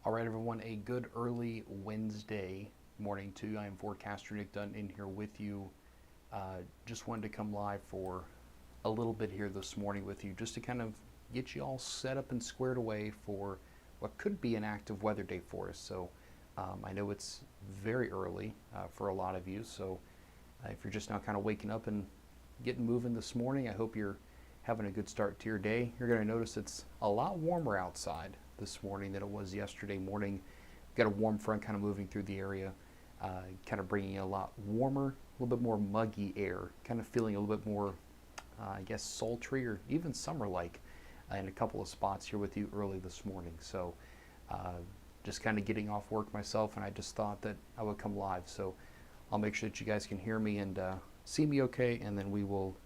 All right, everyone, a good early Wednesday morning to you. I am forecaster Nick Dunn in here with you. Just wanted to come live for a little bit here this morning with you just to kind of get you all set up and squared away for what could be an active weather day for us. So I know it's very early for a lot of you. So if you're just now kind of waking up and getting moving this morning, I hope you're having a good start to your day. You're going to notice it's a lot warmer outside this morning than it was yesterday morning. We've got a warm front kind of moving through the area, kind of bringing a lot warmer, a little bit more muggy air, kind of feeling a little bit more, I guess, sultry or even summer-like in a couple of spots here with you early this morning. So just kind of getting off work myself, and I just thought that I would come live. So I'll make sure that you guys can hear me and see me okay, and then we will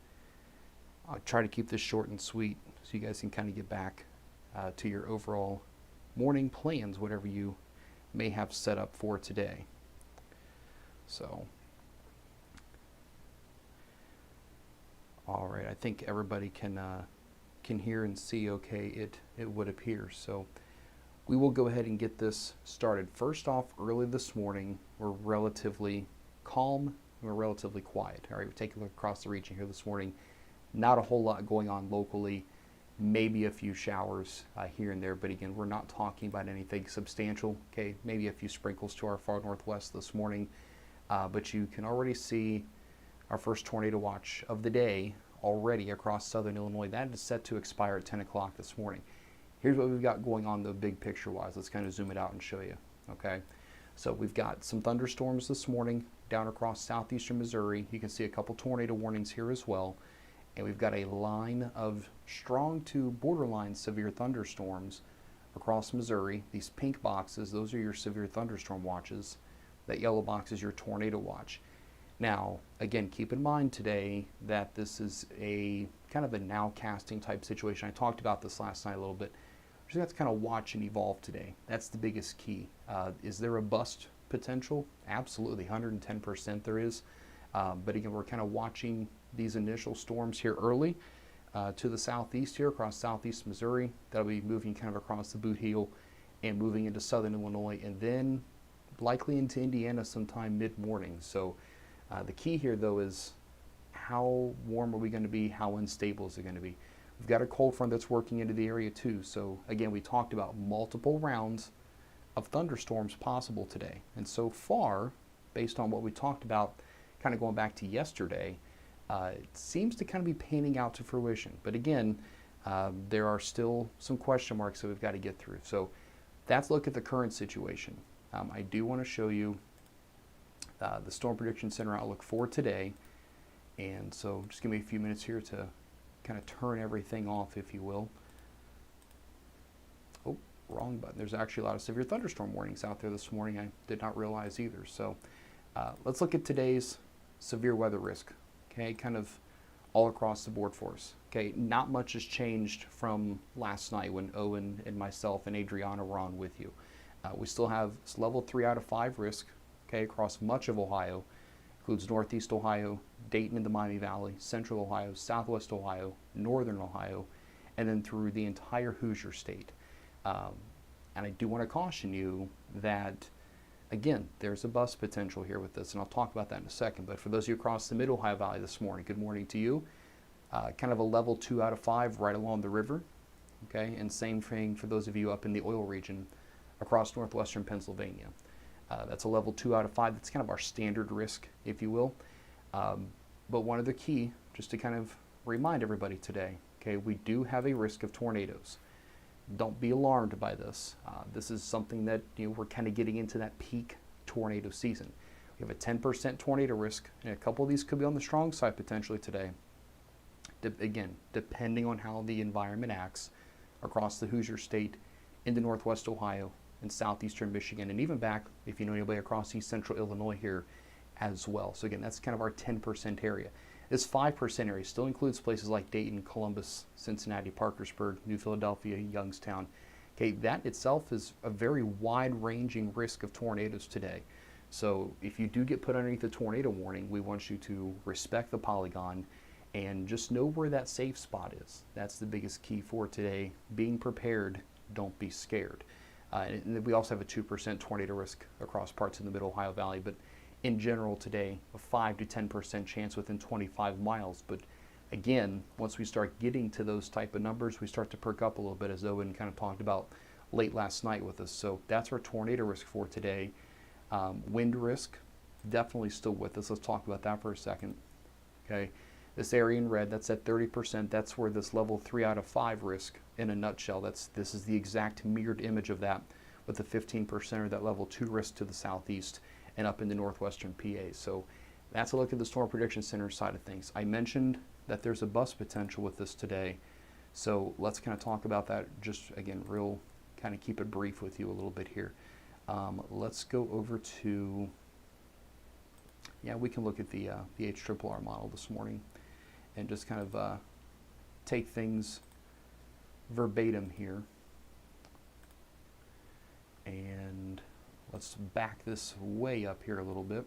try to keep this short and sweet so you guys can kind of get back to your overall morning plans, whatever you may have set up for today. So, all right, I think everybody can hear and see okay, it would appear. So we will go ahead and get this started. First off, early this morning, we're relatively calm, we're relatively quiet. All right, we're taking a look across the region here this morning. Not a whole lot going on locally, maybe a few showers here and there, but again, we're not talking about anything substantial. Okay, maybe a few sprinkles to our far northwest this morning, but you can already see our first tornado watch of the day already across southern Illinois. That is set to expire at 10 o'clock this morning. Here's what we've got going on, though, big picture wise. Let's kind of zoom it out and show you. Okay, so we've got some thunderstorms this morning down across southeastern Missouri. You can see a couple tornado warnings here as well. And we've got a line of strong to borderline severe thunderstorms across Missouri. These pink boxes, those are your severe thunderstorm watches. That yellow box is your tornado watch. Now, again, keep in mind today that this is a kind of a nowcasting type situation. I talked about this last night a little bit. We're just going to kind of watch and evolve today. That's the biggest key. Is there a bust potential? Absolutely, 110% there is. But again, we're kind of watching these initial storms here early to the southeast here across southeast Missouri. That'll be moving kind of across the boot heel and moving into southern Illinois, and then likely into Indiana sometime mid-morning. So the key here, though, is how warm are we going to be? How unstable is it going to be? We've got a cold front that's working into the area too. So again, we talked about multiple rounds of thunderstorms possible today. And so far, based on what we talked about, kind of going back to yesterday, it seems to kind of be panning out to fruition. But again, there are still some question marks that we've got to get through. So that's a look at the current situation. I do want to show you the Storm Prediction Center outlook for today. And so just give me a few minutes here to kind of turn everything off, if you will. Oh, wrong button. There's actually a lot of severe thunderstorm warnings out there this morning. I did not realize either. So let's look at today's severe weather risk. Okay, kind of all across the board for us. Okay, not much has changed from last night when Owen and myself and Adriana were on with you. We still have level 3 out of 5 risk, okay, across much of Ohio. Includes northeast Ohio, Dayton and the Miami Valley, central Ohio, southwest Ohio, northern Ohio, and then through the entire Hoosier state. And I do want to caution you that, again, there's a bust potential here with this, and I'll talk about that in a second. But for those of you across the mid-Ohio Valley this morning, good morning to you. Kind of a level 2 out of 5 right along the river. Okay, and same thing for those of you up in the oil region across northwestern Pennsylvania. That's a level 2 out of 5. That's kind of our standard risk, if you will. But one other key, just to kind of remind everybody today, okay, we do have a risk of tornadoes. Don't be alarmed by this. This is something that we're kind of getting into that peak tornado season. We have a 10% tornado risk, and a couple of these could be on the strong side potentially today. Again, depending on how the environment acts across the Hoosier state, into northwest Ohio and southeastern Michigan, and even back, if you know anybody, across east central Illinois here as well. So again, that's kind of our 10% area. This 5% area still includes places like Dayton, Columbus, Cincinnati, Parkersburg, New Philadelphia, Youngstown. Okay, that itself is a very wide-ranging risk of tornadoes today. So if you do get put underneath a tornado warning, we want you to respect the polygon and just know where that safe spot is. That's the biggest key for today. Being prepared, don't be scared. And we also have a 2% tornado risk across parts of the Middle Ohio Valley. But in general today, a 5 to 10% chance within 25 miles. But again, once we start getting to those type of numbers, we start to perk up a little bit, as Owen kind of talked about late last night with us. So that's our tornado risk for today. Wind risk, definitely still with us. Let's talk about that for a second. Okay, this area in red, that's at 30%. That's where this level 3 out of 5 risk, in a nutshell, this is the exact mirrored image of that, with the 15% or that level 2 risk to the southeast and up in the northwestern PA. So that's a look at the Storm Prediction Center side of things. I mentioned that there's a bust potential with this today, so let's kind of talk about that. Just again, real kind of keep it brief with you a little bit here. Let's go over to, yeah, we can look at the HRRR model this morning and just kind of take things verbatim here. And let's back this way up here a little bit.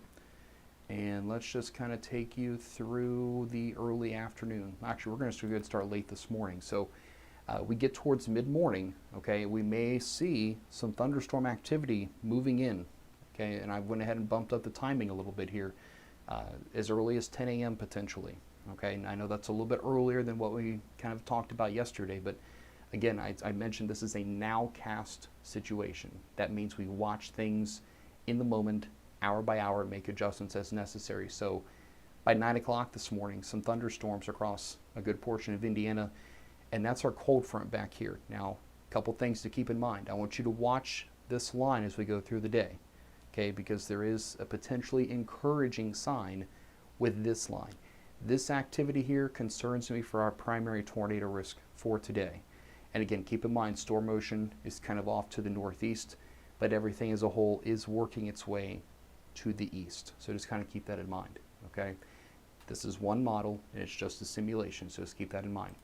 And let's just kind of take you through the early afternoon. Actually, we're going to go ahead and start late this morning. So we get towards mid-morning, okay, we may see some thunderstorm activity moving in, okay, and I went ahead and bumped up the timing a little bit here, as early as 10 a.m. potentially, okay, and I know that's a little bit earlier than what we kind of talked about yesterday, but again, I mentioned this is a nowcast situation. That means we watch things in the moment, hour by hour, make adjustments as necessary. So by 9 o'clock this morning, some thunderstorms across a good portion of Indiana, and that's our cold front back here. Now, a couple things to keep in mind. I want you to watch this line as we go through the day, okay, because there is a potentially encouraging sign with this line. This activity here concerns me for our primary tornado risk for today. And again, keep in mind, storm motion is kind of off to the northeast, but everything as a whole is working its way to the east. So just kind of keep that in mind, okay? This is one model, and it's just a simulation, so just keep that in mind.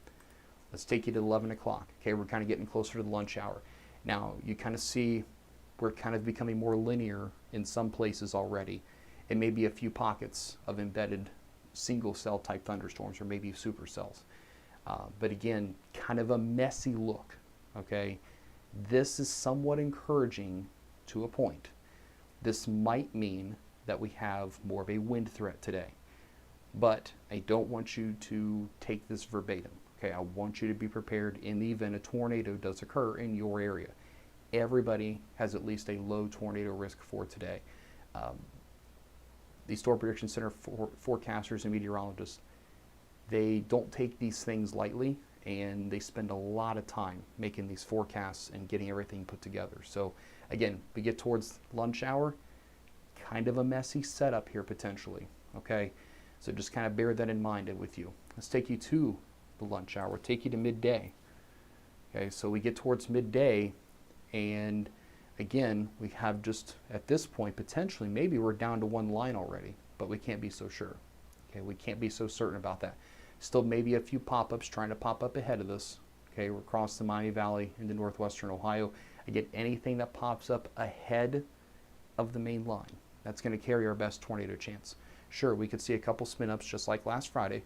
Let's take you to 11 o'clock. Okay, we're kind of getting closer to the lunch hour. Now, you kind of see we're kind of becoming more linear in some places already. It may be a few pockets of embedded single cell type thunderstorms or maybe supercells. But again, kind of a messy look, okay? This is somewhat encouraging to a point. This might mean that we have more of a wind threat today. But I don't want you to take this verbatim. Okay, I want you to be prepared in the event a tornado does occur in your area. Everybody has at least a low tornado risk for today. The Storm Prediction Center forecasters and meteorologists, they don't take these things lightly, and they spend a lot of time making these forecasts and getting everything put together. So again, we get towards lunch hour, kind of a messy setup here potentially, okay? So just kind of bear that in mind with you. Let's take you to the lunch hour, take you to midday. Okay, so we get towards midday, and again, we have just at this point potentially maybe we're down to one line already, but we can't be so sure. Okay, we can't be so certain about that. Still maybe a few pop-ups trying to pop up ahead of us. Okay, we're across the Miami Valley into northwestern Ohio. Again, anything that pops up ahead of the main line, that's going to carry our best tornado chance. Sure, we could see a couple spin-ups just like last Friday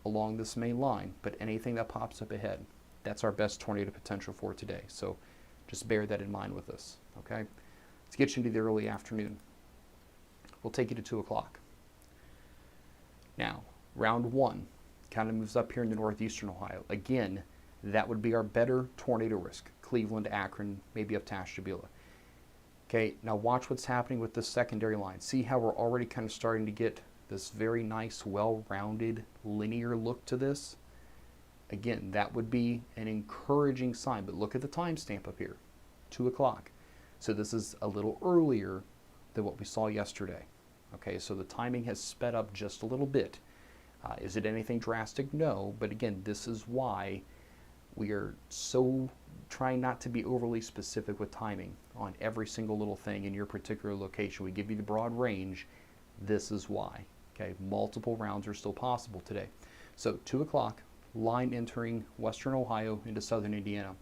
along this main line, but anything that pops up ahead, that's our best tornado potential for today. So just bear that in mind with us, okay? Let's get you into the early afternoon. We'll take you to 2 o'clock. Now, round one kind of moves up here in the northeastern Ohio. Again, that would be our better tornado risk. Cleveland, Akron, maybe up to Ashtabula. Okay, now watch what's happening with this secondary line. See how we're already kind of starting to get this very nice, well-rounded, linear look to this? Again, that would be an encouraging sign, but look at the timestamp up here, 2 o'clock. So this is a little earlier than what we saw yesterday. Okay, so the timing has sped up just a little bit. Is it anything drastic? No, but again, this is why we are so trying not to be overly specific with timing on every single little thing in your particular location. We give you the broad range. This is why. Okay, multiple rounds are still possible today. So 2 o'clock, line entering western Ohio into southern Indiana.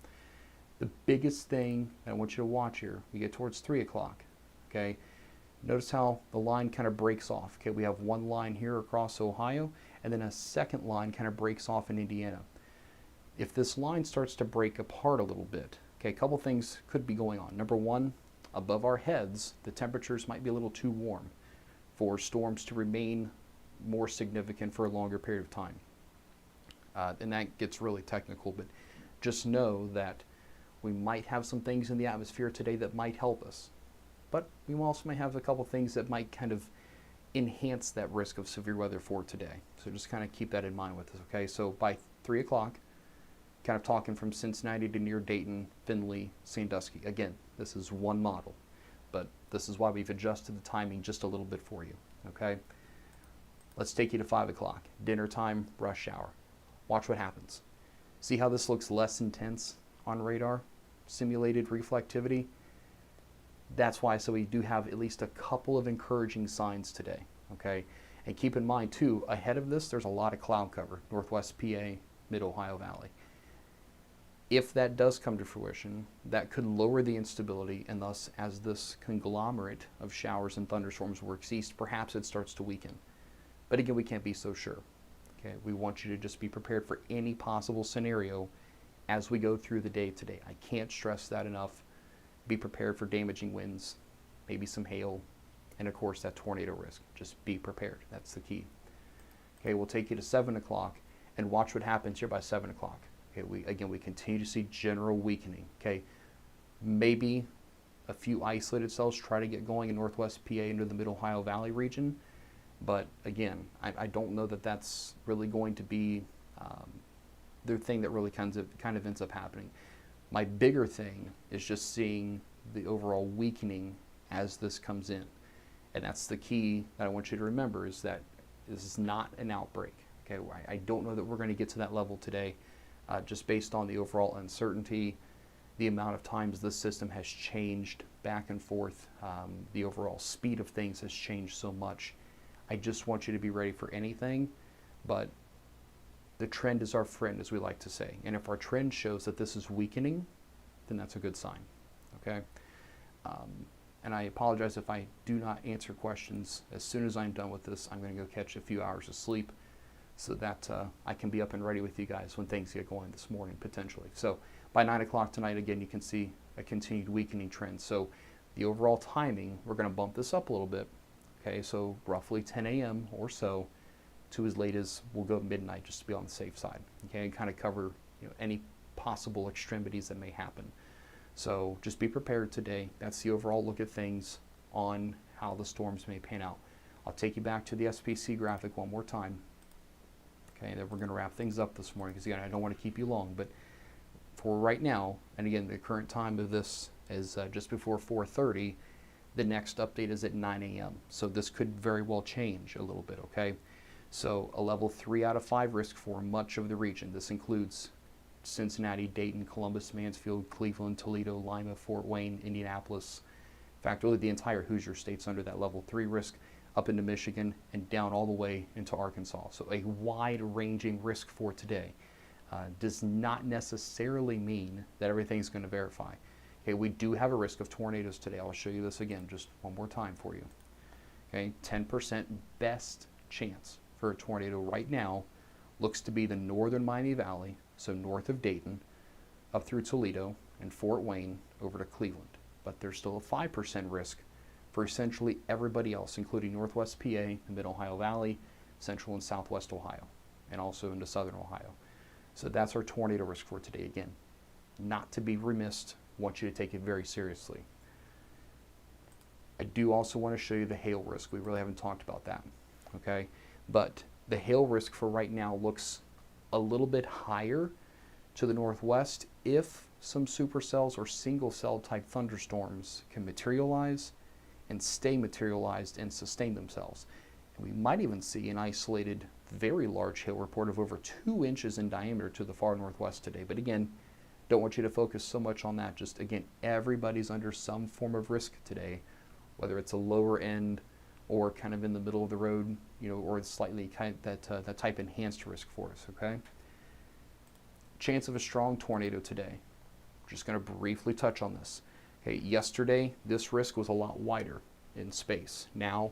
The biggest thing that I want you to watch here, we get towards 3 o'clock. Okay, notice how the line kind of breaks off. Okay, we have one line here across Ohio, and then a second line kind of breaks off in Indiana. If this line starts to break apart a little bit, Okay, a couple things could be going on. Number one, above our heads, the temperatures might be a little too warm for storms to remain more significant for a longer period of time. And that gets really technical, but just know that we might have some things in the atmosphere today that might help us. But we also may have a couple things that might kind of enhance that risk of severe weather for today. So just kind of keep that in mind with us, okay? So by 3 o'clock, kind of talking from Cincinnati to near Dayton, Findlay, Sandusky. Again, this is one model, but this is why we've adjusted the timing just a little bit for you, okay? Let's take you to 5 o'clock, dinner time, rush hour. Watch what happens. See how this looks less intense on radar? Simulated reflectivity. That's why, so we do have at least a couple of encouraging signs today, okay? And keep in mind too, ahead of this, there's a lot of cloud cover, Northwest PA, Mid-Ohio Valley. If that does come to fruition, that could lower the instability, and thus, as this conglomerate of showers and thunderstorms works east, perhaps it starts to weaken. But again, we can't be so sure. Okay, we want you to just be prepared for any possible scenario as we go through the day today. I can't stress that enough. Be prepared for damaging winds, maybe some hail, and of course that tornado risk. Just be prepared. That's the key. Okay, we'll take you to 7 o'clock and watch what happens here by 7 o'clock. Okay, we continue to see general weakening. Okay, maybe a few isolated cells try to get going in Northwest PA into the Mid-Ohio Valley region, but again, I don't know that that's really going to be the thing that really kind of ends up happening. My bigger thing is just seeing the overall weakening as this comes in, and that's the key that I want you to remember, is that this is not an outbreak. Okay, I don't know that we're going to get to that level today. Just based on the overall uncertainty, the amount of times this system has changed back and forth, the overall speed of things has changed so much. I just want you to be ready for anything, but the trend is our friend, as we like to say. And if our trend shows that this is weakening, then that's a good sign, okay? And I apologize if I do not answer questions. As soon as I'm done with this, I'm going to go catch a few hours of sleep, so that I can be up and ready with you guys when things get going this morning, potentially. So by 9 o'clock tonight, again, you can see a continued weakening trend. So the overall timing, we're going to bump this up a little bit. Okay, so roughly 10 a.m. or so to as late as we'll go midnight, just to be on the safe side. Okay, and kind of cover any possible extremities that may happen. So just be prepared today. That's the overall look at things on how the storms may pan out. I'll take you back to the SPC graphic one more time. Okay, then we're going to wrap things up this morning, because again, I don't want to keep you long, but for right now, and again, the current time of this is just before 4:30. The next update is at 9 a.m. So this could very well change a little bit, okay? So a level 3 out of 5 risk for much of the region. This includes Cincinnati, Dayton, Columbus, Mansfield, Cleveland, Toledo, Lima, Fort Wayne, Indianapolis. In fact, really the entire Hoosier state's under that level 3 risk, up into Michigan and down all the way into Arkansas. So a wide-ranging risk for today. Does not necessarily mean that everything's going to verify. Okay, we do have a risk of tornadoes today. I'll show you this again just one more time for you. Okay, 10% best chance for a tornado right now looks to be the northern Miami Valley, so north of Dayton, up through Toledo and Fort Wayne over to Cleveland. But there's still a 5% risk for essentially everybody else, including Northwest PA, the Mid-Ohio Valley, Central and Southwest Ohio, and also into Southern Ohio. So that's our tornado risk for today. Again, not to be remiss, want you to take it very seriously. I do also want to show you the hail risk. We really haven't talked about that, okay? But the hail risk for right now looks a little bit higher to the northwest if some supercells or single cell type thunderstorms can materialize and stay materialized and sustain themselves. And we might even see an isolated, very large hail report of over 2 inches in diameter to the far northwest today. But again, don't want you to focus so much on that. Just again, everybody's under some form of risk today, whether it's a lower end or kind of in the middle of the road, or slightly kind of that type enhanced risk for us, okay? Chance of a strong tornado today. Just going to briefly touch on this. Okay, yesterday, this risk was a lot wider in space. Now,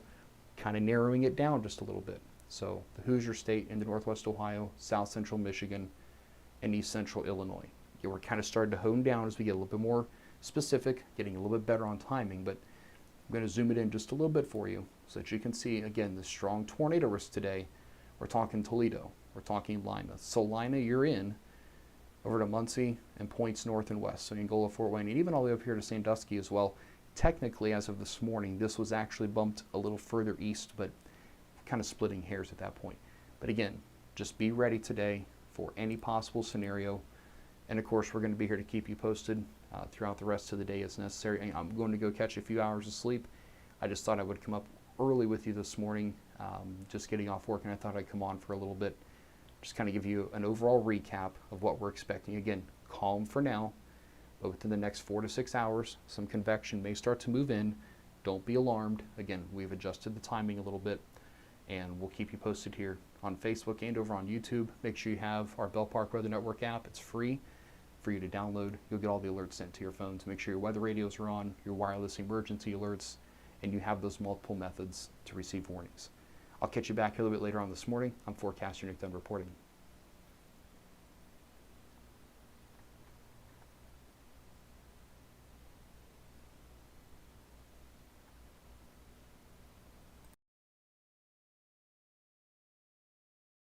kind of narrowing it down just a little bit. So the Hoosier State into Northwest Ohio, South Central Michigan, and East Central Illinois. we're kind of starting to hone down as we get a little bit more specific, getting a little bit better on timing, but I'm going to zoom it in just a little bit for you so that you can see, again, the strong tornado risk today. We're talking Toledo, we're talking Lima. Salina, you're in, over to Muncie and points north and west. So Angola, Fort Wayne, and even all the way up here to Sandusky as well. Technically, as of this morning, this was actually bumped a little further east, but kind of splitting hairs at that point. But again, just be ready today for any possible scenario. And of course, we're going to be here to keep you posted throughout the rest of the day as necessary. And I'm going to go catch a few hours of sleep. I just thought I would come up early with you this morning, just getting off work, and I thought I'd come on for a little bit, just kind of give you an overall recap of what we're expecting. Again, calm for now, but within the next 4 to 6 hours, some convection may start to move in. Don't be alarmed. Again, we've adjusted the timing a little bit, and we'll keep you posted here on Facebook and over on YouTube. Make sure you have our Bell Park Weather Network app. It's free for you to download. You'll get all the alerts sent to your phone to make sure your weather radios are on, your wireless emergency alerts, and you have those multiple methods to receive warnings. I'll catch you back a little bit later on this morning. I'm forecaster Nick Dunn reporting.